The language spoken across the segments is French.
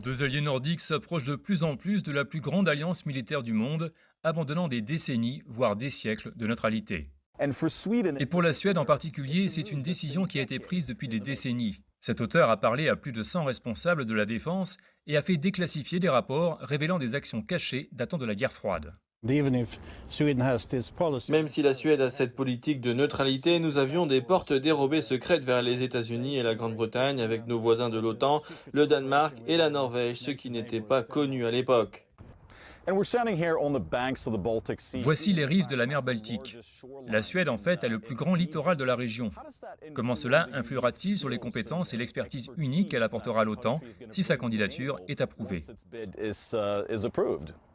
Deux alliés nordiques s'approchent de plus en plus de la plus grande alliance militaire du monde, abandonnant des décennies, voire des siècles de neutralité. Et pour la Suède en particulier, c'est une décision qui a été prise depuis des décennies. Cet auteur a parlé à plus de 100 responsables de la défense et a fait déclassifier des rapports révélant des actions cachées datant de la guerre froide. Même si la Suède a cette politique de neutralité, nous avions des portes dérobées secrètes vers les États-Unis et la Grande-Bretagne avec nos voisins de l'OTAN, le Danemark et la Norvège, ce qui n'était pas connu à l'époque. Voici les rives de la mer Baltique. La Suède, en fait, a le plus grand littoral de la région. Comment cela influera-t-il sur les compétences et l'expertise unique qu'elle apportera à l'OTAN si sa candidature est approuvée?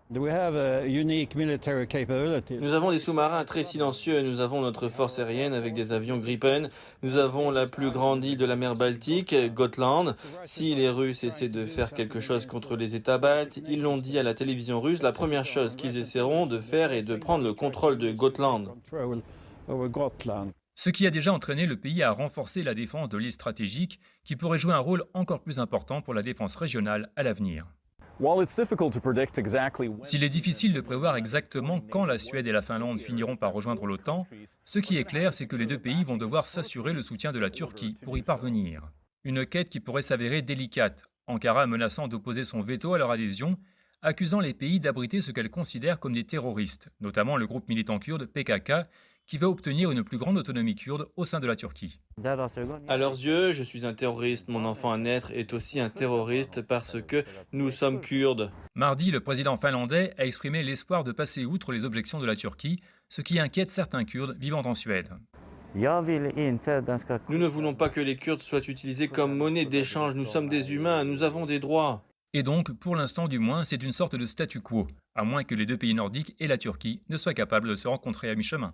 Nous avons des sous-marins très silencieux, nous avons notre force aérienne avec des avions Gripen, nous avons la plus grande île de la mer Baltique, Gotland. Si les Russes essaient de faire quelque chose contre les États baltes, ils l'ont dit à la télévision russe, la première chose qu'ils essaieront de faire est de prendre le contrôle de Gotland. Ce qui a déjà entraîné le pays à renforcer la défense de l'île stratégique, qui pourrait jouer un rôle encore plus important pour la défense régionale à l'avenir. S'il est difficile de prévoir exactement quand la Suède et la Finlande finiront par rejoindre l'OTAN, ce qui est clair, c'est que les deux pays vont devoir s'assurer le soutien de la Turquie pour y parvenir. Une quête qui pourrait s'avérer délicate, Ankara menaçant d'opposer son veto à leur adhésion, accusant les pays d'abriter ce qu'elle considère comme des terroristes, notamment le groupe militant kurde PKK, qui va obtenir une plus grande autonomie kurde au sein de la Turquie. À leurs yeux, je suis un terroriste, mon enfant à naître est aussi un terroriste parce que nous sommes Kurdes. Mardi, le président finlandais a exprimé l'espoir de passer outre les objections de la Turquie, ce qui inquiète certains Kurdes vivant en Suède. Nous ne voulons pas que les Kurdes soient utilisés comme monnaie d'échange, nous sommes des humains, nous avons des droits. Et donc, pour l'instant du moins, c'est une sorte de statu quo, à moins que les deux pays nordiques et la Turquie ne soient capables de se rencontrer à mi-chemin.